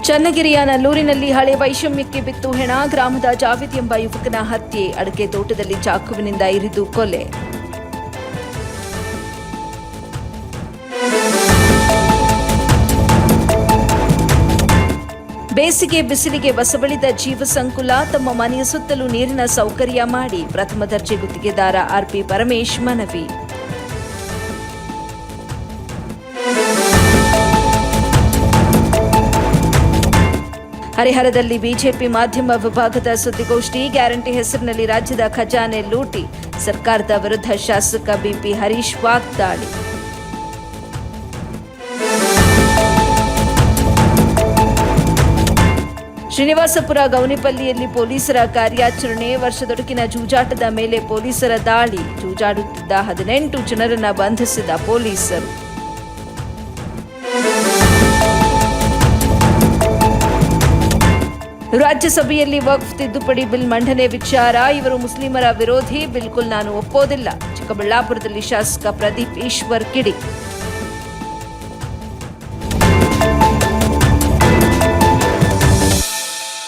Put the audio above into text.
ಚನ್ನಗಿರಿಯ ನಲ್ಲೂರಿನಲ್ಲಿ ಹಳೆ ವೈಷಮ್ಯಕ್ಕೆ ಬಿತ್ತು ಹೆಣ. ಗ್ರಾಮದ ಜಾವೇದ್ ಎಂಬ ಯುವಕನ ಹತ್ಯೆ. ಅಡಕೆ ತೋಟದಲ್ಲಿ ಚಾಕುವಿನಿಂದ ಇರಿದು ಕೊಲೆ. ಬೇಸಿಗೆ ಬಿಸಿಲಿಗೆ ಬಸವಳಿದ ಜೀವ ಸಂಕುಲ. ತಮ್ಮ ಮನೆಯ ಸುತ್ತಲೂ ನೀರಿನ ಸೌಕರ್ಯ ಮಾಡಿ. ಪ್ರಥಮ ದರ್ಜೆ ಗುತ್ತಿಗೆದಾರ ಆರ್ಪಿ ಪರಮೇಶ್ ಮನವಿ. ಹರಿಹರದಲ್ಲಿ ಬಿಜೆಪಿ ಮಾಧ್ಯಮ ವಿಭಾಗದ ಸುದ್ದಿಗೋಷ್ಠಿ. ಗ್ಯಾರಂಟಿ ಹೆಸರಿನಲ್ಲಿ ರಾಜ್ಯದ ಖಜಾನೆ ಲೂಟಿ. ಸರ್ಕಾರದ ವಿರುದ್ಧ ಶಾಸಕ ಬಿಪಿ ಹರೀಶ್ ವಾಗ್ದಾಳಿ. ಶ್ರೀನಿವಾಸಪುರ ಗೌನಿಪಲ್ಲಿಯಲ್ಲಿ ಪೊಲೀಸರ ಕಾರ್ಯಾಚರಣೆ. ವರ್ಷದೊಡಕಿನ ಜೂಜಾಟದ ಮೇಲೆ ಪೊಲೀಸರ ದಾಳಿ. ಜೂಜಾಡುತ್ತಿದ್ದ 18 ಜನರನ್ನು ಬಂಧಿಸಿದ ಪೊಲೀಸರು. ರಾಜ್ಯಸಭೆಯಲ್ಲಿ ವಕ್ಫ್ ತಿದ್ದುಪಡಿ ಬಿಲ್ ಮಂಡನೆ ವಿಚಾರ. ಇವರು ಮುಸ್ಲಿಮರ ವಿರೋಧಿ, ಬಿಲ್ಕುಲ್ ನಾನು ಒಪ್ಪೋದಿಲ್ಲ. ಚಿಕ್ಕಬಳ್ಳಾಪುರದಲ್ಲಿ ಶಾಸಕ ಪ್ರದೀಪ್ ಈಶ್ವರ್ ಕಿಡಿ.